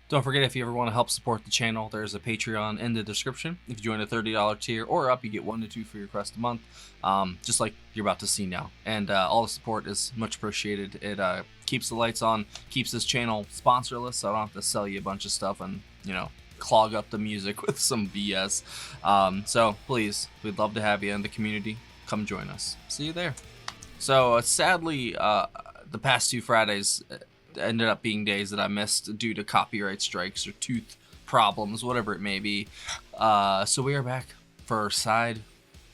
Don't forget, if you ever want to help support the channel, there's a Patreon in the description. If you join a $30 tier or up, you get 1 to 2 free requests a month, just like you're about to see now. And all the support is much appreciated. It keeps the lights on, keeps this channel sponsorless, so I don't have to sell you a bunch of stuff and, clog up the music with some BS. So please, we'd love to have you in the community. Come join us. See you there. So sadly, the past 2 Fridays ended up being days that I missed due to copyright strikes or tooth problems, whatever it may be. So we are back for side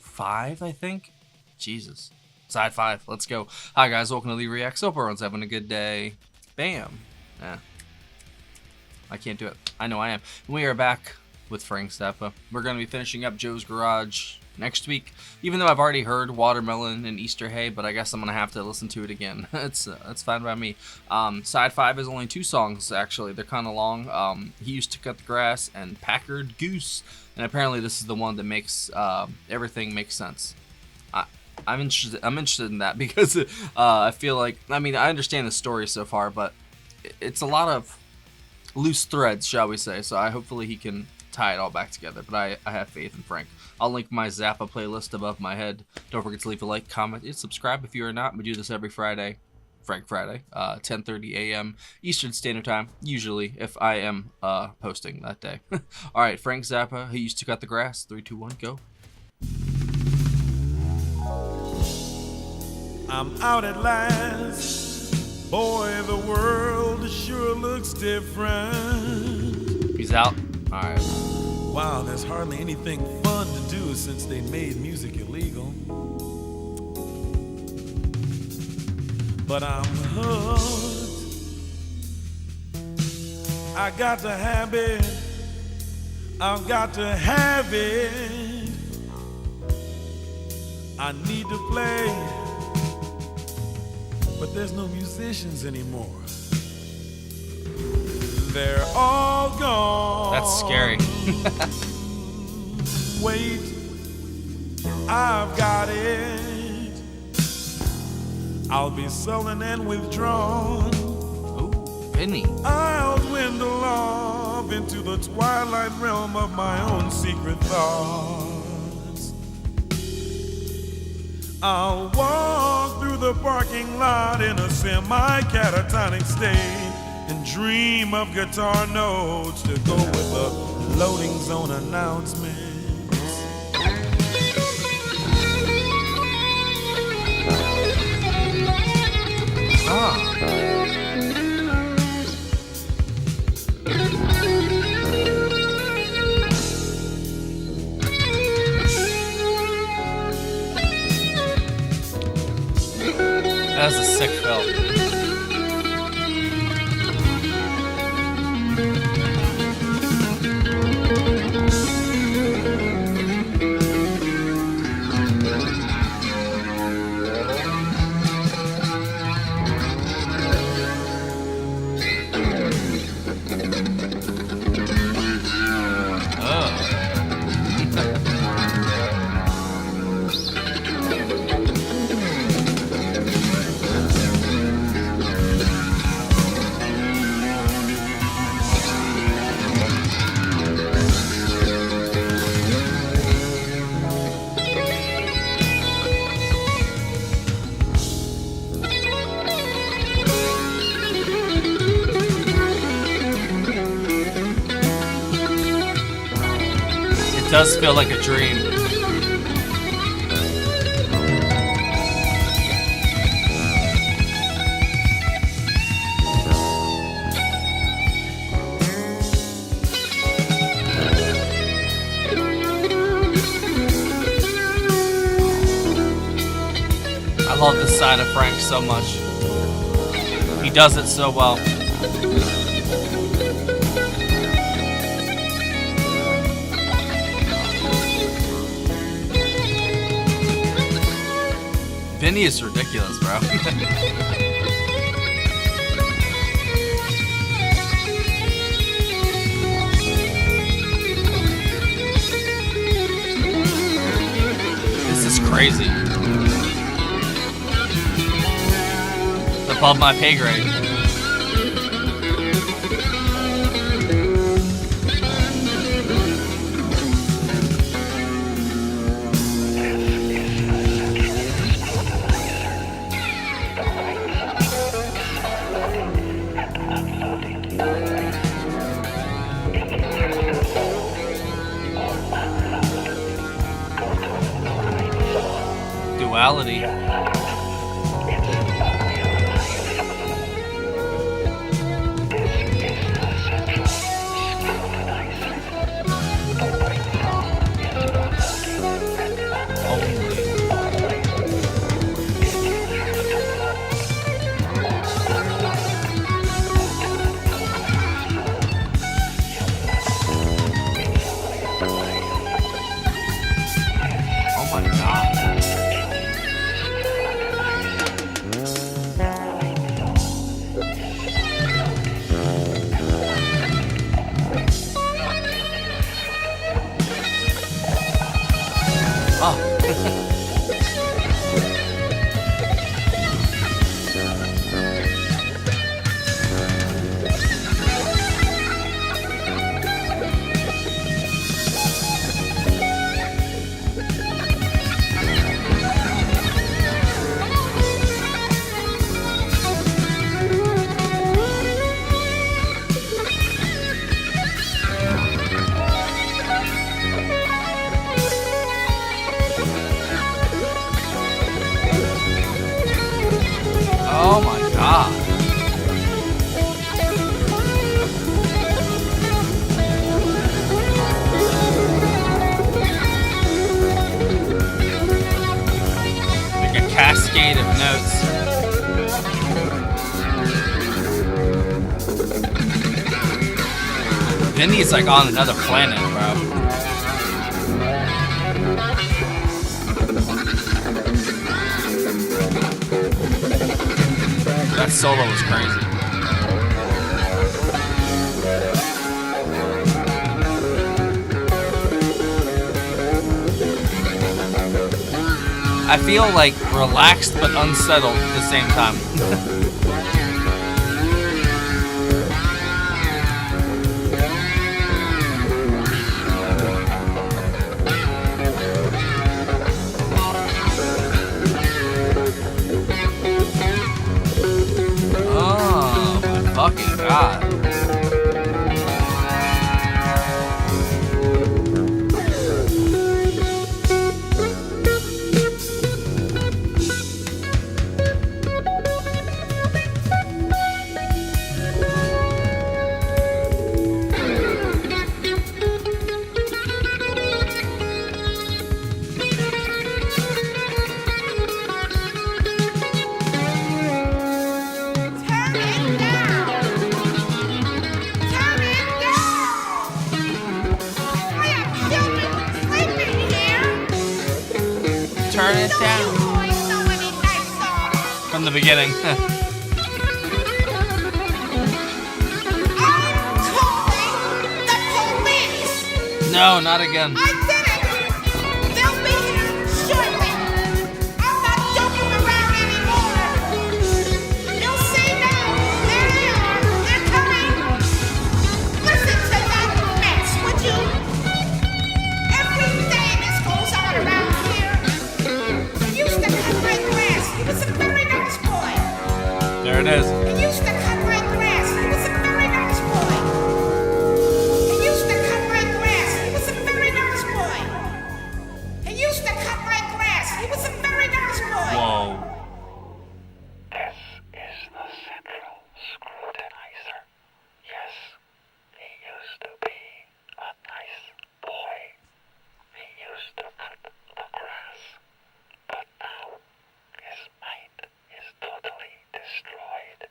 5, I think. Jesus. Side 5. Let's go. Hi guys, welcome to Lee Reacts. Hope everyone's having a good day. Bam. I can't do it. I know I am. We are back with Frank Zappa. We're going to be finishing up Joe's Garage next week, even though I've already heard Watermelon and Easter Hay, but I guess I'm gonna have to listen to it again. It's fine by me. Side 5 is only 2 songs, actually. They're kind of long. He Used to Cut the Grass and Packard Goose, and apparently this is the one that makes everything make sense. I'm interested in that because I feel like, I understand the story so far, but it's a lot of loose threads, shall we say, so hopefully he can tie it all back together, but I have faith in Frank. I'll link my Zappa playlist above my head. Don't forget to leave a like, comment, and subscribe if you are not. We do this every Friday, Frank Friday, 10:30 a.m. Eastern Standard Time, usually, if I am posting that day. Alright, Frank Zappa, He Used to Cut the Grass. 3, 2, 1, go. I'm out at last. Boy, the world sure looks different. He's out. Alright. Wow, there's hardly anything fun to do since they made music illegal. But I'm hooked. I got to have it. I've got to have it. I need to play, but there's no musicians anymore. They're all gone. That's scary. Wait, I've got it. I'll be sullen and withdrawn. Ooh, Vinny. I'll dwindle off into the twilight realm of my own secret thoughts. I'll walk through the parking lot in a semi-catatonic state and dream of guitar notes to go with the loading zone announcements. That's a sick film. It does feel like a dream. I love this side of Frank so much. He does it so well. Vinny is ridiculous, bro. This is crazy. It's above my pay grade. Duality. Oh my god. Like a cascade of notes. Vinny's like on another planet, bro. That solo was crazy. I feel like relaxed but unsettled at the same time. Fucking god. Turn it down. From the beginning. No, not again. I did it! They'll be here shortly. I'm not joking around anymore. You'll see now. There they are. They're coming. Listen to that mess, would you? Every day this goes on around here. He used to cut my grass. He was a very nice boy. There it is. He used to cut my grass. He was a very nice boy. He used to cut my grass. He was a very nice boy. He used to cut my grass. He was a very nice boy. Whoa. This is the central scrutinizer. Yes, he used to be a nice boy. He used to cut the grass. But now his mind is totally destroyed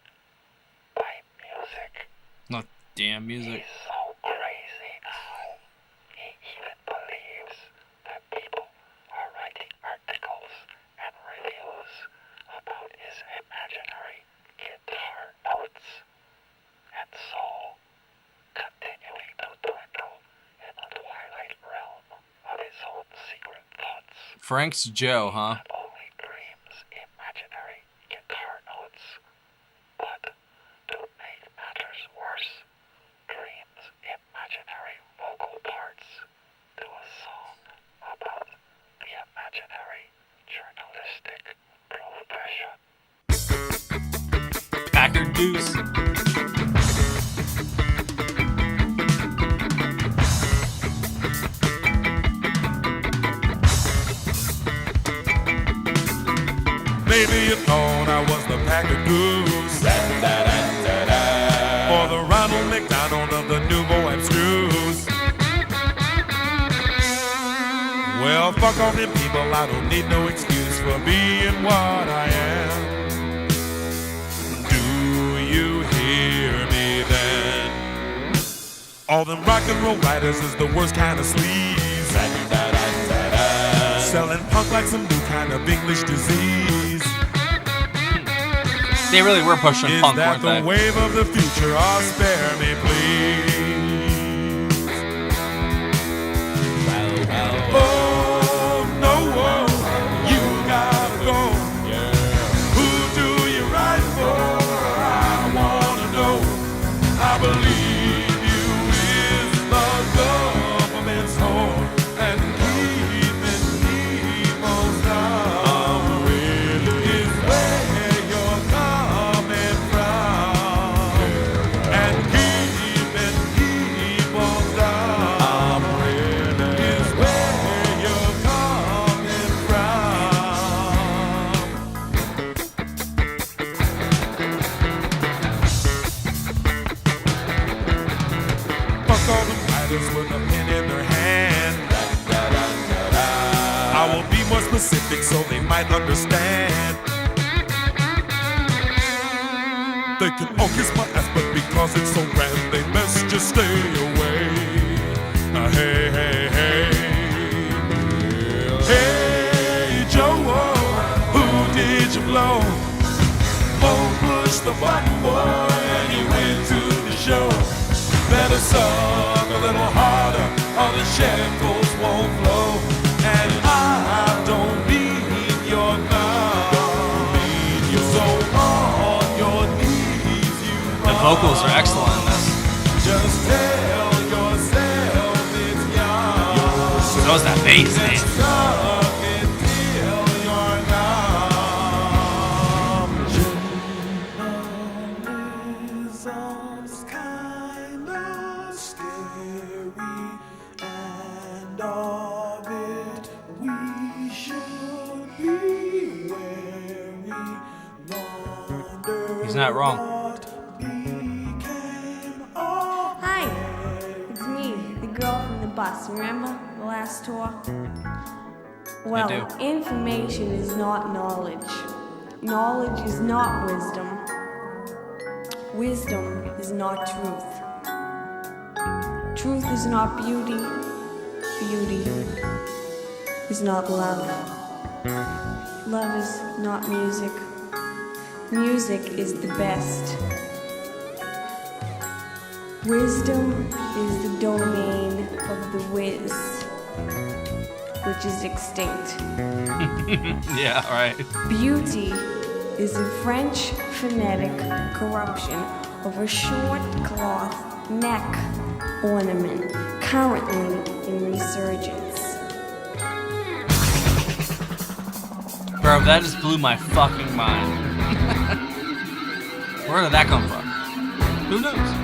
by music. Not damn music. He's so crazy now. He even believes that people are writing articles and reviews about his imaginary guitar notes. And so, continuing to dwindle in the twilight realm of his own secret thoughts. Frank's Joe, huh? Not only dreams imaginary guitar notes, but to make matters worse, dreams imaginary vocal parts to a song about the imaginary journalistic profession. Packard Goose. Maybe you thought I was the Packard Goose, or the Ronald McDonald of the nouveau abstruse. Well, fuck all them people, I don't need no excuse for being what I am. Do you hear me then? All them rock and roll writers is the worst kind of sleaze, selling punk like some new kind of English disease. They really were pushing punk, Is that weren't the they? wave of the future? Oh, spare me, please. Oh, no, you gotta go. Who do you write for? I wanna know. I believe you is the government's home and keeping people down. Really is where you're coming from, and keeping people down. Really is where you're coming from. Fuck all the writers with a pen in their hand. I will be more specific so they might understand. They can all kiss my ass, but because it's so grand, they best just stay away. Hey, hey, hey. Hey, Joe, who did you blow? Oh, push the button, boy, and you went to the show. Better suck a little harder, or the shackles won't flow. And I don't need your thumb. So on your knees you The vocals are excellent in this. just tell yourself it's young. So is that bass, man. Suck it till you're numb. Journalism's kind of scary, and of it we should be wary. Wonder He's not wrong. what became of Hi, it's me, the girl from the bus. Remember the last tour? Well, do. information is not knowledge. Knowledge is not wisdom. Wisdom is not truth. Truth is not beauty. Beauty is not love. Love is not music. Music is the best. Wisdom is the domain of the whiz, which is extinct. Yeah, right. Beauty is a French phonetic corruption of a short cloth neck ornament currently in resurgence. Bro, that just blew my fucking mind. Where did that come from? Who knows?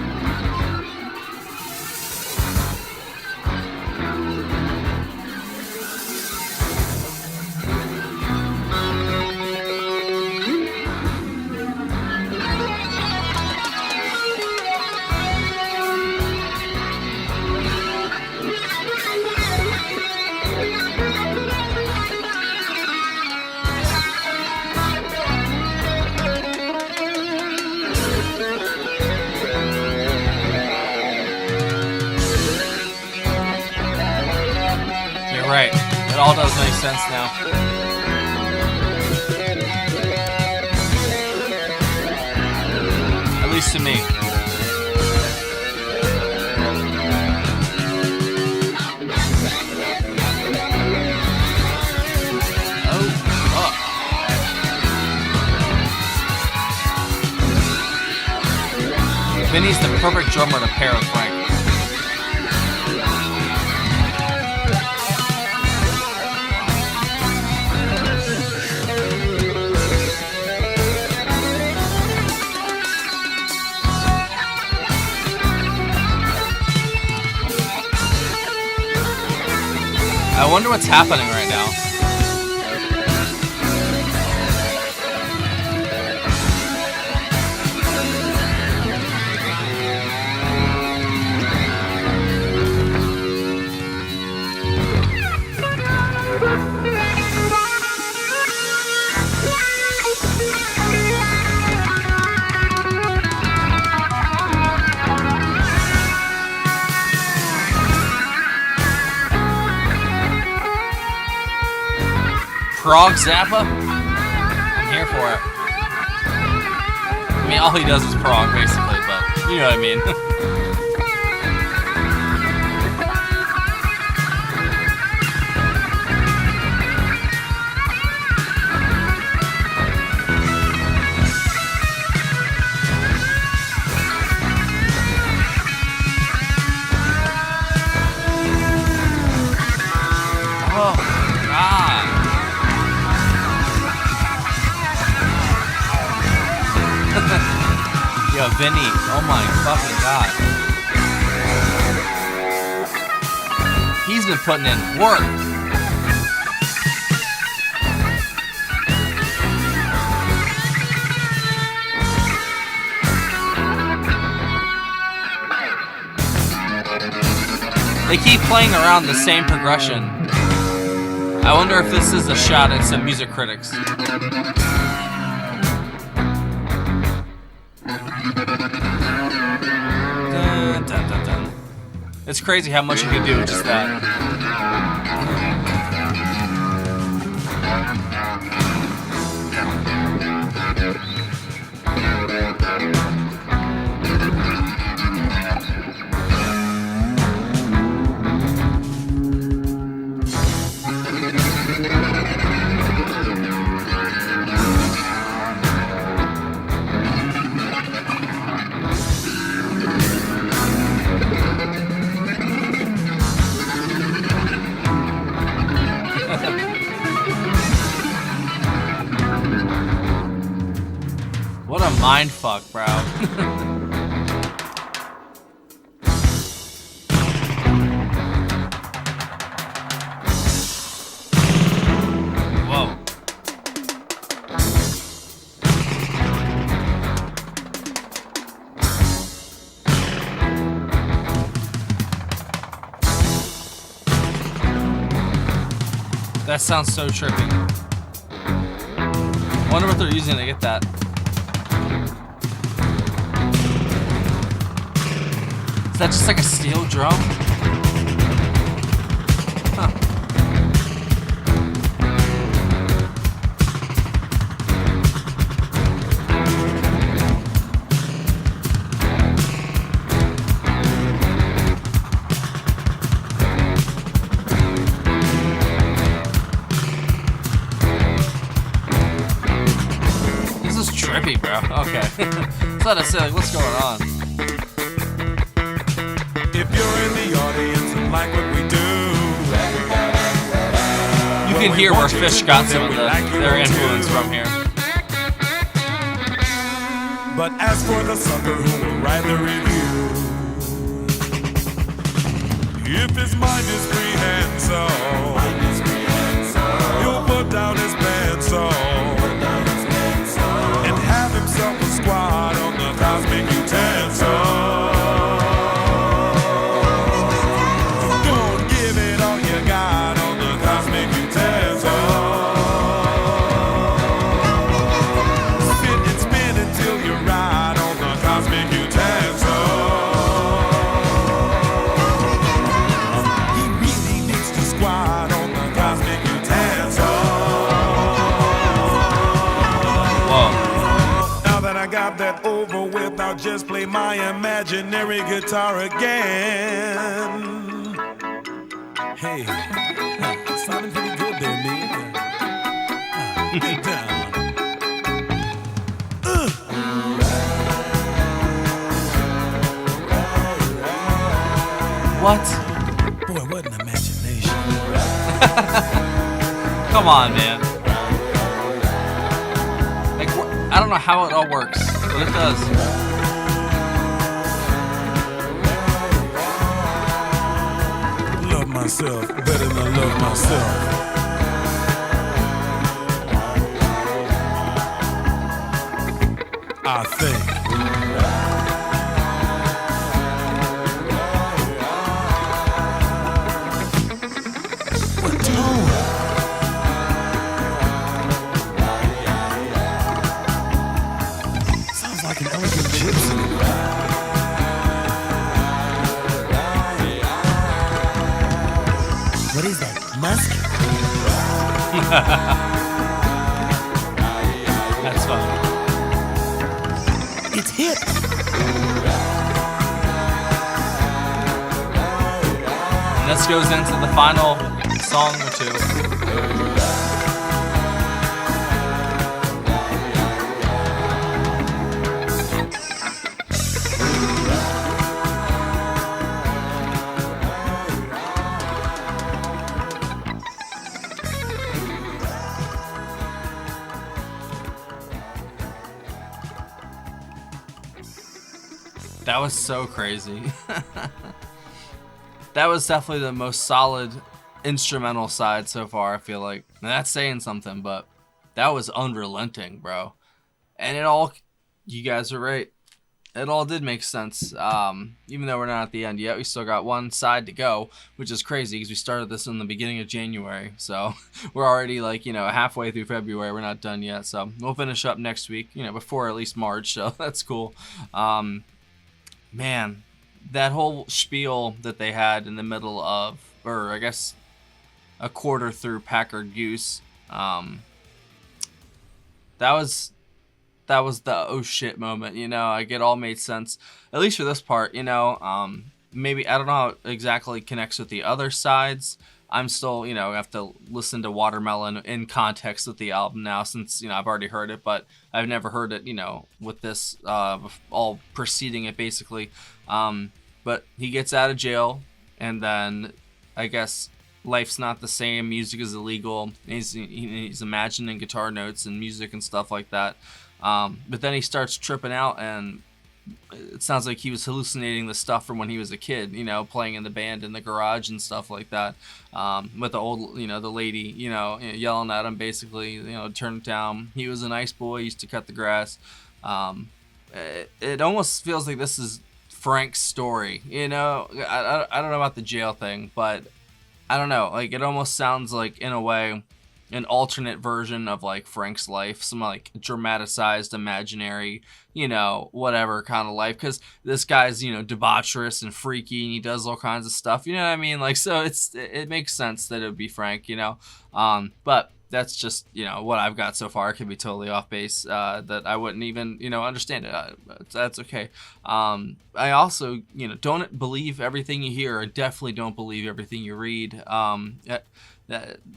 Right. It all does make sense now. At least to me. Oh, fuck. Vinny's the perfect drummer to pair with Frank. I wonder what's happening right now. prog Zappa? I'm here for it. I mean, all he does is prog, basically, but you know what I mean. Oh, God. Yo, Vinny, oh my fucking God. He's been putting in work. They keep playing around the same progression. I wonder if this is a shot at some music critics. Dun, dun, dun, dun. It's crazy how much you can do with just that. What a mind fuck, bro. Whoa. That sounds so trippy. Wonder what they're using to get that. Is that just like a steel drum? Huh. This is trippy, bro. Okay. I thought I said, like, what's going on? If you're in the audience and like what we do, You can hear where Fish got some of their influence from here. but as for the sucker who will write the review, if his mind is prehensile, he'll put down his pencil and have himself a squad on the cosmic utensil. Don't give it all you got on the cosmic utensil. Sit and spin until you ride on the cosmic utensil. He really needs to squat on the cosmic utensil. Whoa. Now that I got that over with, I'll just play my imaginary guitar again. Hey, sounding pretty good there, man. Get down. What? Boy, what an imagination. Come on, man. Like, I don't know how it all works, but it does. Love myself better than I love myself. I think. What tone? Sounds like an elegant gypsy. What is that? Musk? this goes into the final song or two. That was so crazy. That was definitely the most solid instrumental side so far, I feel like. And that's saying something, but that was unrelenting, bro. And it all, you guys are right. It all did make sense. Even though we're not at the end yet, we still got one side to go, which is crazy because we started this in the beginning of January. So we're already like, halfway through February. We're not done yet. So we'll finish up next week, before at least March. So that's cool. Man, that whole spiel that they had in the middle of, or I guess a quarter through Packard Goose, that was the oh shit moment, like it all made sense, at least for this part, maybe, I don't know how it exactly connects with the other sides. I'm still, have to listen to Watermelon in context with the album now since, I've already heard it, but I've never heard it, with this, all preceding it basically. But he gets out of jail and then I guess life's not the same. Music is illegal. He's imagining guitar notes and music and stuff like that. But then he starts tripping out and it sounds like he was hallucinating the stuff from when he was a kid, playing in the band in the garage and stuff like that. With the old, the lady, yelling at him basically, turn it down. He was a nice boy, used to cut the grass. It almost feels like this is Frank's story, I don't know about the jail thing, but I don't know, like it almost sounds like in a way an alternate version of like Frank's life, some like dramatized, imaginary, whatever kind of life. Because this guy's, debaucherous and freaky, and he does all kinds of stuff. You know what I mean? Like, so it makes sense that it would be Frank. But that's just what I've got so far. It could be totally off base. That I wouldn't even understand it. That's okay. I also don't believe everything you hear. I definitely don't believe everything you read.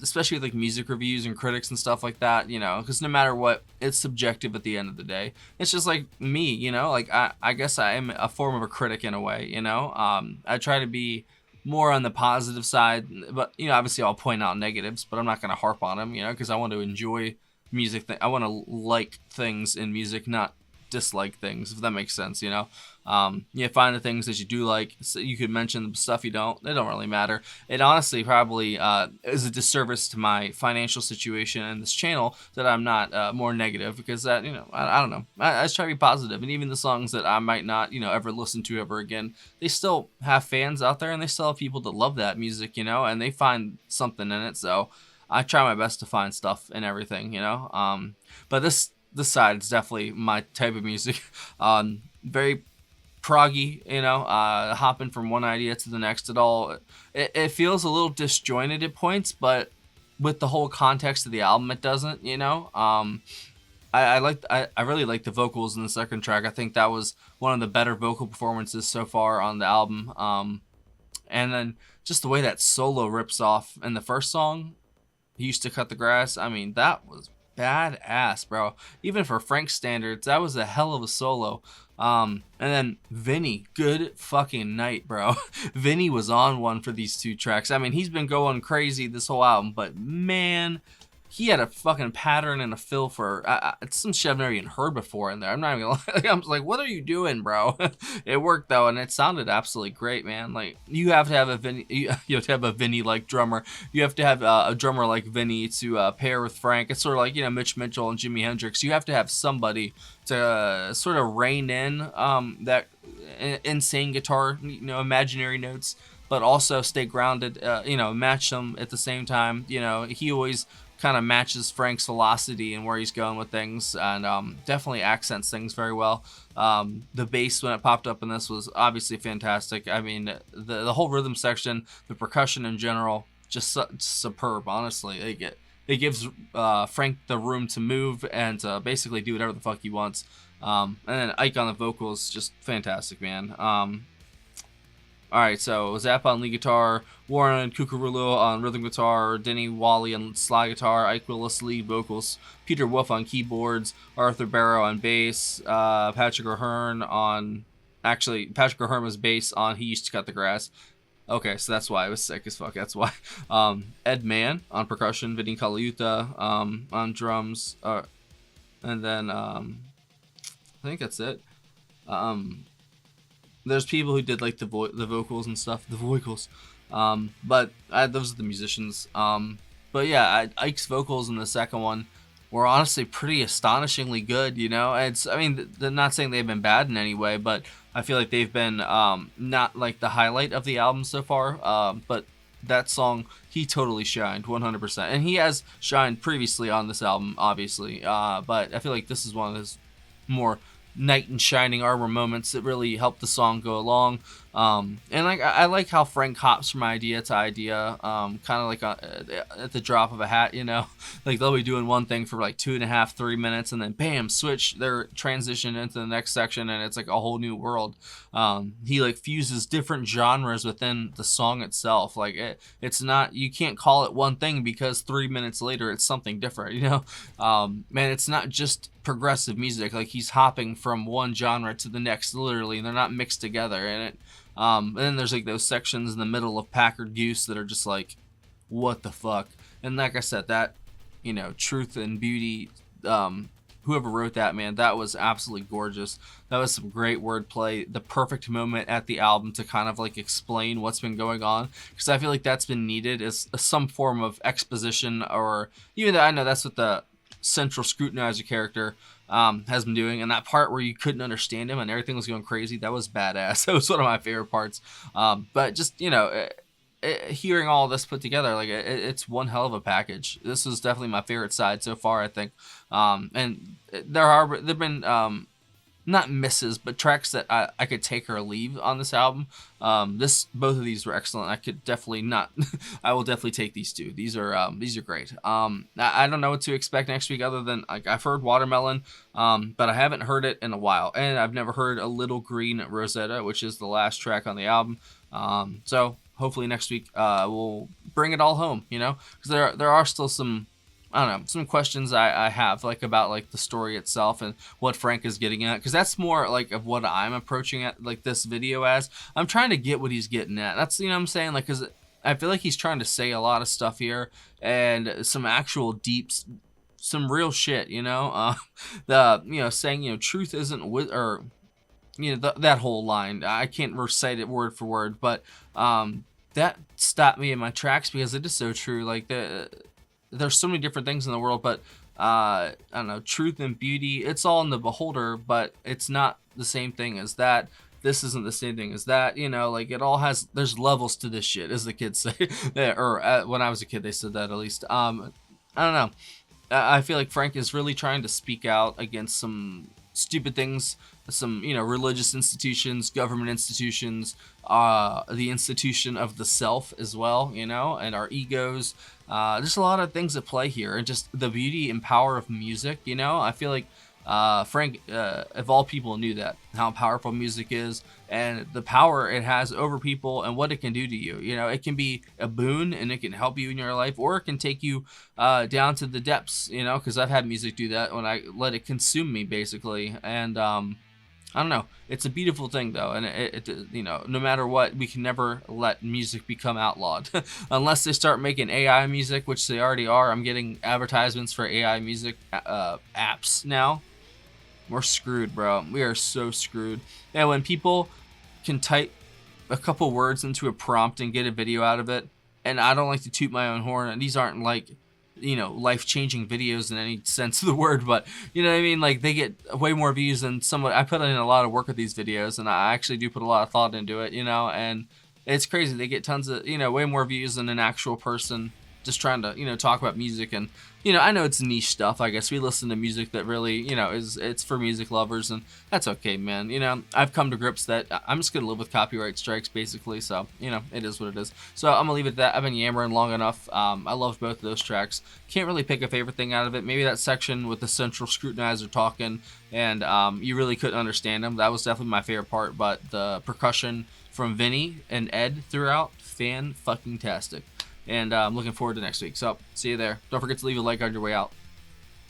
Especially with like music reviews and critics and stuff like that, because no matter what, it's subjective at the end of the day. It's just like me, like I guess I am a form of a critic in a way, I try to be more on the positive side, but obviously I'll point out negatives, but I'm not going to harp on them, because I want to enjoy music. I want to like things in music, not dislike things, if that makes sense. You find the things that you do like. So you could mention the stuff you don't. It don't really matter. It honestly probably is a disservice to my financial situation and this channel that I'm not more negative, because that I don't know. I just try to be positive, and even the songs that I might not ever listen to ever again, they still have fans out there, and they still have people that love that music, and they find something in it. So I try my best to find stuff in everything, but this side is definitely my type of music. Very proggy, hopping from one idea to the next. It feels a little disjointed at points, but with the whole context of the album, it doesn't. I really like the vocals in the second track. I think that was one of the better vocal performances so far on the album. And then just the way that solo rips off in the first song, He Used to Cut the Grass. I mean, that was badass, bro. Even for Frank's standards, that was a hell of a solo. And then Vinny, good fucking night, bro. Vinny was on one for these two tracks. I mean, he's been going crazy this whole album, but man, he had a fucking pattern and a fill for it's some shit I've never even heard before in there. I'm not even gonna lie. I'm like, what are you doing, bro? It worked though, and it sounded absolutely great, man. Like, you have to have a Vinny, you have to have a Vinny like drummer. You have to have a drummer like Vinny to pair with Frank. It's sort of like Mitch Mitchell and Jimi Hendrix. You have to have somebody to sort of rein in that insane guitar, imaginary notes, but also stay grounded. Match them at the same time. He always kind of matches Frank's velocity and where he's going with things, and definitely accents things very well. The bass, when it popped up in this, was obviously fantastic. I mean, the whole rhythm section, the percussion in general, just superb, honestly. It gives Frank the room to move and to basically do whatever the fuck he wants. And then Ike on the vocals, just fantastic, man. Alright, so Zappa on lead guitar, Warren Cucurullo on rhythm guitar, Denny Wally on slide guitar, Ike Willis lead vocals, Peter Wolf on keyboards, Arthur Barrow on bass, Patrick O'Hearn on... Actually, Patrick O'Hearn was bass on He Used to Cut the Grass. Okay, so that's why I was sick as fuck. That's why. Ed Mann on percussion, Vinny Colaiuta on drums, and then I think that's it. There's people who did like the vocals and stuff, the vocals. But those are the musicians. But yeah, Ike's vocals in the second one were honestly pretty astonishingly good. You know, I mean, they're not saying they've been bad in any way, but I feel like they've been not like the highlight of the album so far. But that song, he totally shined 100%, and he has shined previously on this album, obviously. But I feel like this is one of his more knight in shining armor moments that really helped the song go along. And like I like how Frank hops from idea to idea, kind of like at the drop of a hat, you know. Like they'll be doing one thing for like 2.5, 3 minutes, and then bam, switch their transition into the next section, and it's like a whole new world. He like fuses different genres within the song itself. Like it's not, you can't call it one thing because 3 minutes later it's something different, you know. Man, it's not just progressive music. Like he's hopping from one genre to the next, literally, and they're not mixed together. And then there's like those sections in the middle of Packard Goose that are just like, what the fuck? And like I said, that, you know, Truth and Beauty, whoever wrote that, man, that was absolutely gorgeous. That was some great wordplay, the perfect moment at the album to kind of like explain what's been going on, because I feel like that's been needed as some form of exposition, or even though I know that's what the central scrutinizer character has been doing, and that part where you couldn't understand him and everything was going crazy, that was badass. That was one of my favorite parts. But just, you know, hearing all this put together, like it's one hell of a package. This is definitely my favorite side so far, I think. And there've been not misses, but tracks that I could take or leave on this album. Both of these were excellent. I could definitely not. I will definitely take these two. These are great. I don't know what to expect next week other than like I've heard Watermelon, but I haven't heard it in a while, and I've never heard A Little Green Rosetta, which is the last track on the album. So hopefully next week we'll bring it all home. You know, because there are still some, I don't know, some questions I have like about like the story itself and what Frank is getting at, because that's more like of what I'm approaching at like this video as. I'm trying to get what he's getting at. That's, you know what I'm saying, like, because I feel like he's trying to say a lot of stuff here and some actual deep, some real shit, you know. Saying, you know, truth isn't with, or you know, that whole line, I can't recite it word for word, but that stopped me in my tracks because it is so true. Like there's so many different things in the world, but I don't know, truth and beauty, it's all in the beholder, but it's not the same thing as that. This isn't the same thing as that, you know, like it all has, there's levels to this shit, as the kids say. Or when I was a kid, they said that at least. I don't know. I feel like Frank is really trying to speak out against some stupid things, some, you know, religious institutions, government institutions, the institution of the self as well, you know, and our egos. There's a lot of things at play here, and just the beauty and power of music, you know. I feel like Frank, of all people, knew that, how powerful music is and the power it has over people and what it can do to you. You know, it can be a boon and it can help you in your life, or it can take you down to the depths, you know, because I've had music do that when I let it consume me, basically. And I don't know, it's a beautiful thing though, and it you know, no matter what, we can never let music become outlawed unless they start making AI music, which they already are. I'm getting advertisements for AI music apps now. We're screwed, bro. We are so screwed. And when people can type a couple words into a prompt and get a video out of it, and I don't like to toot my own horn, and these aren't like, you know, life-changing videos in any sense of the word, but you know what I mean, like they get way more views than someone. I put in a lot of work with these videos, and I actually do put a lot of thought into it, you know, and it's crazy. They get tons of, you know, way more views than an actual person just trying to, talk about music. And, I know it's niche stuff. I guess we listen to music that really, it's for music lovers, and that's okay, man. I've come to grips that I'm just going to live with copyright strikes, basically. So, it is what it is. So I'm going to leave it at that. I've been yammering long enough. I loved both of those tracks. Can't really pick a favorite thing out of it. Maybe that section with the central scrutinizer talking, and you really couldn't understand him. That was definitely my favorite part, but the percussion from Vinny and Ed throughout, fan-fucking-tastic. And I'm looking forward to next week. So, see you there. Don't forget to leave a like on your way out.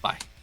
Bye.